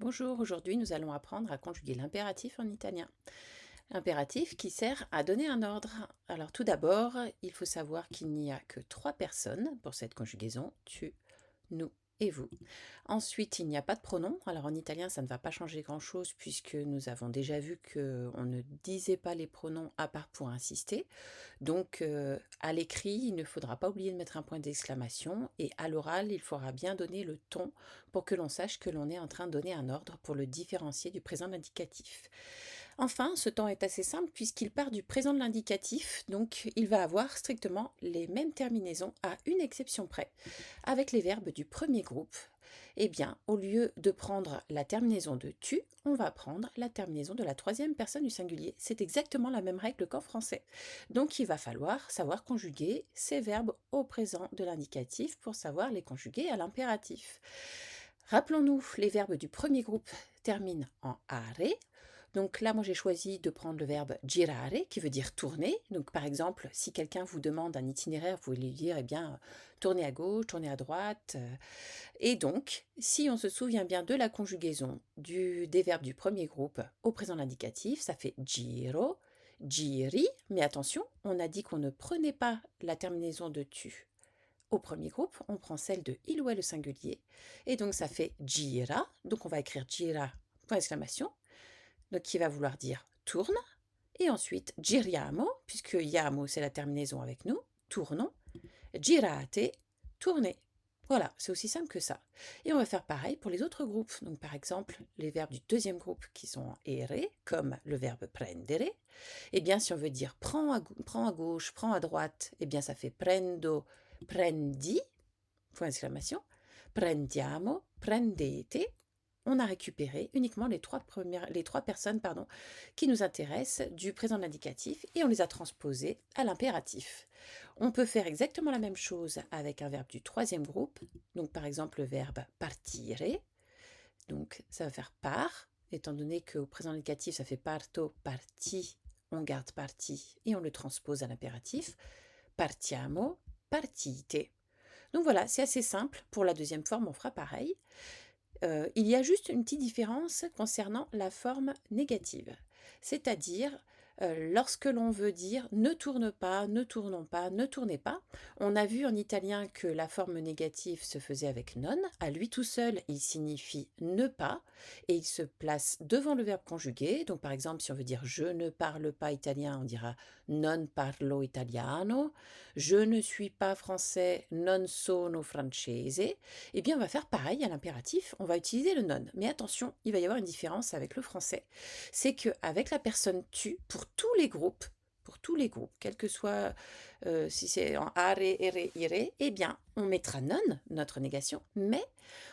Bonjour, aujourd'hui nous allons apprendre à conjuguer l'impératif en italien. L'impératif qui sert à donner un ordre. Alors tout d'abord, il faut savoir qu'il n'y a que trois personnes pour cette conjugaison, tu, nous et vous. Ensuite, il n'y a pas de pronom. Alors en italien, ça ne va pas changer grand-chose puisque nous avons déjà vu qu'on ne disait pas les pronoms à part pour insister. Donc à l'écrit, il ne faudra pas oublier de mettre un point d'exclamation et à l'oral, il faudra bien donner le ton pour que l'on sache que l'on est en train de donner un ordre pour le différencier du présent de l'indicatif. Enfin, ce temps est assez simple puisqu'il part du présent de l'indicatif, donc il va avoir strictement les mêmes terminaisons à une exception près. Avec les verbes du premier groupe, eh bien, au lieu de prendre la terminaison de tu, on va prendre la terminaison de la troisième personne du singulier. C'est exactement la même règle qu'en français. Donc il va falloir savoir conjuguer ces verbes au présent de l'indicatif pour savoir les conjuguer à l'impératif. Rappelons-nous, les verbes du premier groupe terminent en are. Donc là, moi, j'ai choisi de prendre le verbe girare, qui veut dire tourner. Donc, par exemple, si quelqu'un vous demande un itinéraire, vous pouvez lui dire, eh bien, tournez à gauche, tournez à droite. Et donc, si on se souvient bien de la conjugaison des verbes du premier groupe au présent de l'indicatif, ça fait giro, giri. Mais attention, on a dit qu'on ne prenait pas la terminaison de tu. Au premier groupe, on prend celle de il ou elle au singulier. Et donc, ça fait gira. Donc, on va écrire gira, point d'exclamation. Donc, qui va vouloir dire tourne. Et ensuite, giriamo, puisque yamo, c'est la terminaison avec nous, tournons. Girate, tournez. Voilà, c'est aussi simple que ça. Et on va faire pareil pour les autres groupes. Donc, par exemple, les verbes du deuxième groupe qui sont en ere, comme le verbe prendere. Eh bien, si on veut dire prends à gauche, prends à droite, eh bien, ça fait prendo, prendi, point d'exclamation. Prendiamo, prendete. On a récupéré uniquement les trois personnes qui nous intéressent du présent de l'indicatif et on les a transposées à l'impératif. On peut faire exactement la même chose avec un verbe du troisième groupe, donc par exemple le verbe partire, donc ça va faire par, étant donné qu'au présent indicatif ça fait parto, parti, on garde parti et on le transpose à l'impératif. Partiamo, partite. Donc voilà, c'est assez simple. Pour la deuxième forme, on fera pareil. Il y a juste une petite différence concernant la forme négative. C'est-à-dire, lorsque l'on veut dire ne tourne pas, ne tournons pas, ne tournez pas, on a vu en italien que la forme négative se faisait avec non. À lui tout seul, il signifie ne pas et il se place devant le verbe conjugué. Donc par exemple, si on veut dire je ne parle pas italien, on dira non parlo italiano. Je ne suis pas français, non sono francese. Eh bien, on va faire pareil à l'impératif, on va utiliser le non. Mais attention, il va y avoir une différence avec le français. C'est qu'avec la personne tu, pour tous les groupes, quel que soit si c'est en are, ere, ire, eh bien, on mettra non, notre négation, mais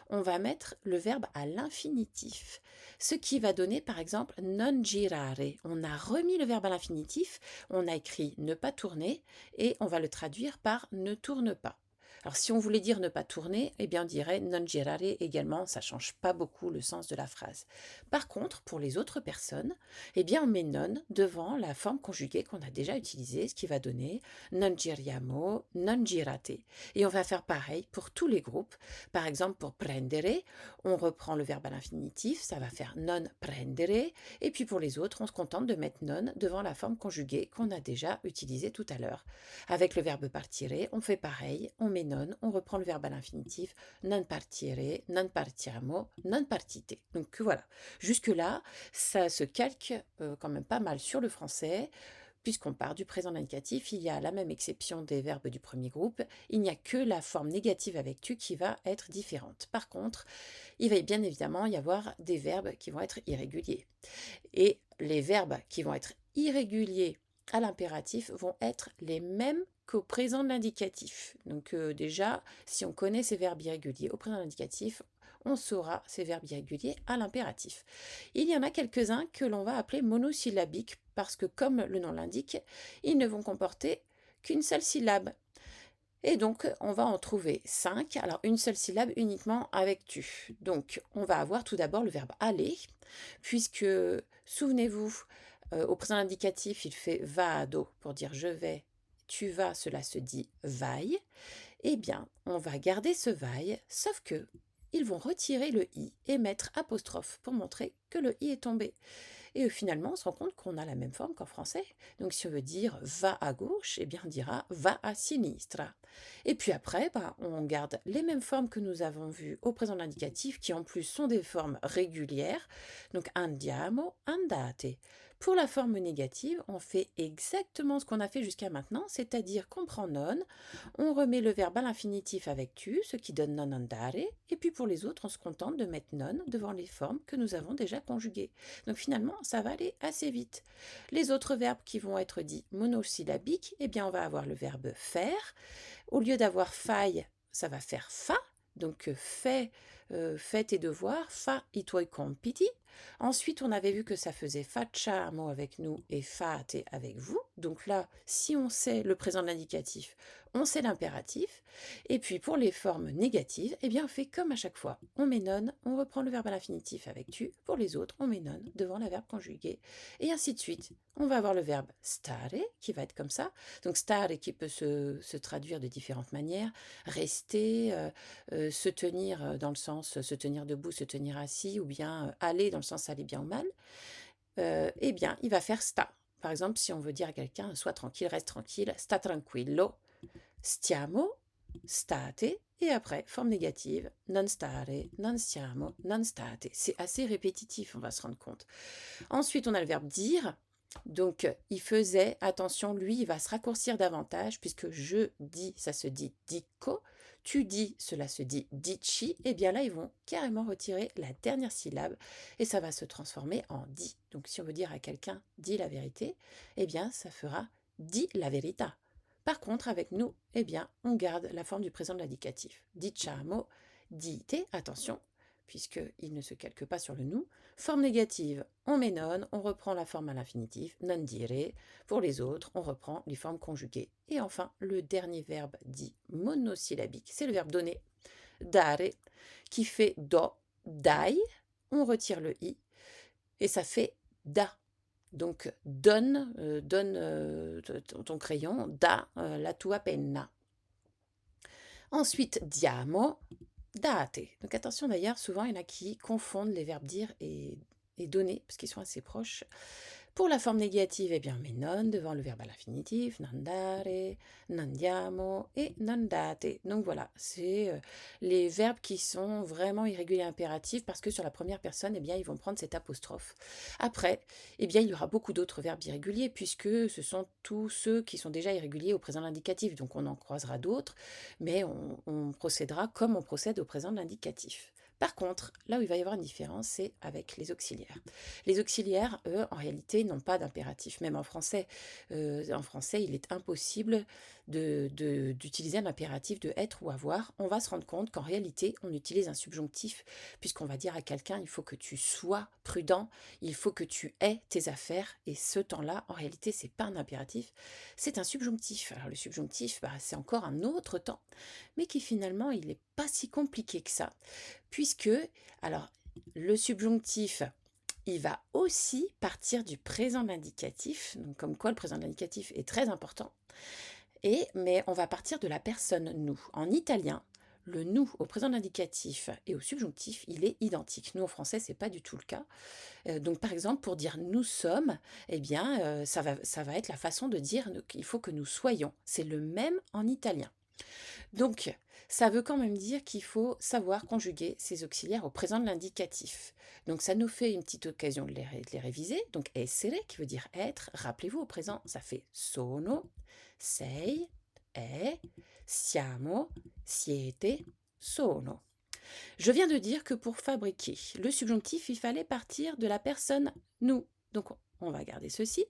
on va mettre le verbe à l'infinitif. Ce qui va donner, par exemple, non girare. On a remis le verbe à l'infinitif, on a écrit ne pas tourner, et on va le traduire par ne tourne pas. Alors si on voulait dire ne pas tourner, eh bien on dirait non girare également, ça change pas beaucoup le sens de la phrase. Par contre, pour les autres personnes, eh bien on met non devant la forme conjuguée qu'on a déjà utilisée, ce qui va donner non giriamo, non girate. Et on va faire pareil pour tous les groupes. Par exemple, pour prendere, on reprend le verbe à l'infinitif, ça va faire non prendere. Et puis pour les autres, on se contente de mettre non devant la forme conjuguée qu'on a déjà utilisée tout à l'heure. Avec le verbe partire, on fait pareil, on met non, on reprend le verbe à l'infinitif, non partire, non partiamo, non partite. Donc voilà, jusque-là, ça se calque quand même pas mal sur le français. Puisqu'on part du présent indicatif, il y a la même exception des verbes du premier groupe, il n'y a que la forme négative avec tu qui va être différente. Par contre, il va bien évidemment y avoir des verbes qui vont être irréguliers. Et les verbes qui vont être irréguliers à l'impératif vont être les mêmes qu'au présent de l'indicatif. Donc déjà, si on connaît ces verbes irréguliers au présent de l'indicatif, on saura ces verbes irréguliers à l'impératif. Il y en a quelques-uns que l'on va appeler monosyllabiques parce que, comme le nom l'indique, ils ne vont comporter qu'une seule syllabe. Et donc, on va en trouver 5. Alors, une seule syllabe uniquement avec tu. Donc, on va avoir tout d'abord le verbe aller, puisque, souvenez-vous, au présent indicatif, il fait vado pour dire je vais. Tu vas, cela se dit vai. Eh bien, on va garder ce vai, sauf que ils vont retirer le i et mettre apostrophe pour montrer que le i est tombé. Et finalement, on se rend compte qu'on a la même forme qu'en français. Donc si on veut dire va à gauche, eh bien on dira va a sinistra. Et puis après, on garde les mêmes formes que nous avons vues au présent de l'indicatif, qui en plus sont des formes régulières. Donc andiamo, andate. Pour la forme négative, on fait exactement ce qu'on a fait jusqu'à maintenant, c'est-à-dire qu'on prend non, on remet le verbe à l'infinitif avec tu, ce qui donne non andare, et puis pour les autres, on se contente de mettre non devant les formes que nous avons déjà conjuguées. Donc finalement, ça va aller assez vite. Les autres verbes qui vont être dits monosyllabiques, eh bien on va avoir le verbe faire. Au lieu d'avoir faille, ça va faire fa. Donc fais tes devoirs, fa i tuoi compiti. Ensuite, on avait vu que ça faisait facciamo avec nous et fate avec vous. Donc là, si on sait le présent de l'indicatif, on sait l'impératif. Et puis pour les formes négatives, eh bien on fait comme à chaque fois. On met non, on reprend le verbe à l'infinitif avec tu. Pour les autres, on met non devant le verbe conjugué. Et ainsi de suite. On va avoir le verbe stare qui va être comme ça. Donc stare qui peut se traduire de différentes manières. Rester, se tenir dans le sens se tenir debout, se tenir assis, ou bien aller dans le sens aller bien ou mal. Eh bien, il va faire sta. Par exemple, si on veut dire à quelqu'un sois tranquille, reste tranquille, sta tranquillo, stiamo, state, et après, forme négative, non stare, non stiamo, non state. C'est assez répétitif, on va se rendre compte. Ensuite, on a le verbe dire. Donc, il faisait, attention, lui, il va se raccourcir davantage, puisque je dis, ça se dit dico, tu dis, cela se dit dici, et bien là, ils vont carrément retirer la dernière syllabe, et ça va se transformer en dit. Donc, si on veut dire à quelqu'un, dis la vérité, eh bien, ça fera dis la verità. Par contre, avec nous, eh bien, on garde la forme du présent de l'indicatif. Diciamo, dite, attention, puisqu'il ne se calque pas sur le nous. Forme négative, on met non, on reprend la forme à l'infinitif, non dire. Pour les autres, on reprend les formes conjuguées. Et enfin, le dernier verbe dit monosyllabique, c'est le verbe donner, dare, qui fait do, dai, on retire le i, et ça fait da. Donc donne, ton crayon, da la tua penna. Ensuite, diamo, date. Donc attention d'ailleurs, souvent il y en a qui confondent les verbes dire et donner, parce qu'ils sont assez proches. Pour la forme négative, eh bien, on met non devant le verbe à l'infinitif, non dare, non diamo et non date. Donc voilà, c'est les verbes qui sont vraiment irréguliers impératifs, parce que sur la première personne, eh bien, ils vont prendre cette apostrophe. Après, eh bien, il y aura beaucoup d'autres verbes irréguliers, puisque ce sont tous ceux qui sont déjà irréguliers au présent de l'indicatif. Donc on en croisera d'autres, mais on procédera comme on procède au présent de l'indicatif. Par contre, là où il va y avoir une différence, c'est avec les auxiliaires. Les auxiliaires, eux, en réalité, n'ont pas d'impératif. Même en français, il est impossible d'utiliser un impératif de être ou avoir. On va se rendre compte qu'en réalité, on utilise un subjonctif, puisqu'on va dire à quelqu'un, il faut que tu sois prudent, il faut que tu aies tes affaires. Et ce temps-là, en réalité, c'est pas un impératif, c'est un subjonctif. Alors le subjonctif, c'est encore un autre temps, mais qui finalement, il n'est pas si compliqué que ça, puisque, alors, le subjonctif, il va aussi partir du présent de l'indicatif, donc comme quoi le présent de l'indicatif est très important, mais on va partir de la personne nous. En italien, le nous au présent de l'indicatif et au subjonctif, il est identique. Nous, en français, c'est pas du tout le cas. Donc, par exemple, pour dire nous sommes, eh bien, ça va être la façon de dire qu'il faut que nous soyons. C'est le même en italien. Donc, ça veut quand même dire qu'il faut savoir conjuguer ces auxiliaires au présent de l'indicatif. Donc, ça nous fait une petite occasion de les réviser. Donc, essere, qui veut dire être. Rappelez-vous, au présent, ça fait sono, sei, è, siamo, siete, sono. Je viens de dire que pour fabriquer le subjonctif, il fallait partir de la personne nous. Donc, on va garder ceci,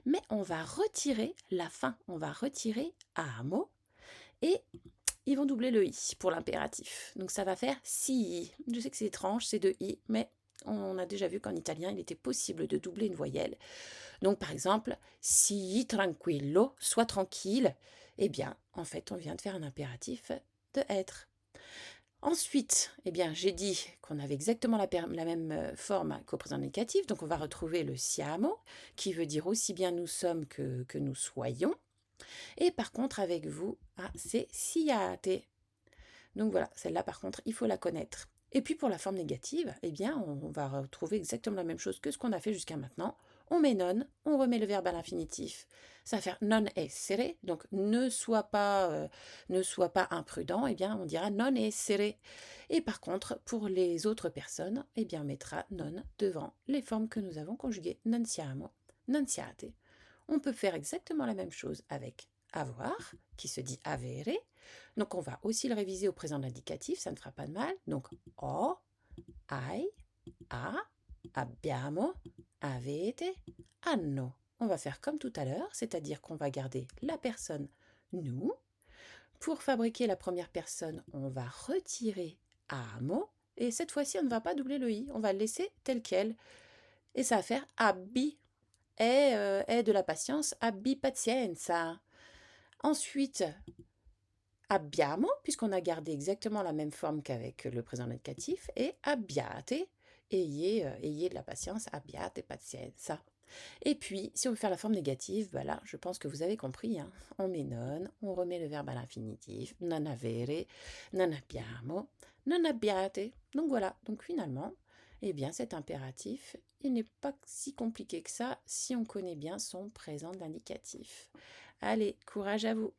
mais on va retirer la fin. On va retirer amo et ils vont doubler le i pour l'impératif. Donc ça va faire si. Je sais que c'est étrange, c'est deux i, mais on a déjà vu qu'en italien, il était possible de doubler une voyelle. Donc par exemple, si tranquillo, sois tranquille, eh bien, en fait, on vient de faire un impératif de être. Ensuite, eh bien, j'ai dit qu'on avait exactement la même forme qu'au présent négatif, donc on va retrouver le siamo, qui veut dire aussi bien nous sommes que nous soyons. Et par contre, avec vous, c'est siate. Donc voilà, celle-là par contre, il faut la connaître. Et puis pour la forme négative, eh bien, on va retrouver exactement la même chose que ce qu'on a fait jusqu'à maintenant. On met non, on remet le verbe à l'infinitif. Ça va faire non essere, donc ne sois pas imprudent, eh bien on dira non essere. Et par contre, pour les autres personnes, eh bien on mettra non devant les formes que nous avons conjuguées, non siamo, non siate. On peut faire exactement la même chose avec avoir, qui se dit avere. Donc on va aussi le réviser au présent de l'indicatif, ça ne fera pas de mal. Donc ho, hai, ha, abbiamo, avete, hanno. On va faire comme tout à l'heure, c'est-à-dire qu'on va garder la personne nous. Pour fabriquer la première personne, on va retirer amo. Et cette fois-ci, on ne va pas doubler le i, on va le laisser tel quel. Et ça va faire abbi. Est de la patience, abbi pazienza. Ensuite, abbiamo, puisqu'on a gardé exactement la même forme qu'avec le présent indicatif, et abbiate, ayez de la patience, abbiate pazienza. Et puis, si on veut faire la forme négative, bah là, je pense que vous avez compris, hein. On met non, on remet le verbe à l'infinitif, non avere, non abbiamo, non abbiate. Donc voilà, donc finalement, eh bien cet impératif, il n'est pas si compliqué que ça si on connaît bien son présent d'indicatif. Allez, courage à vous!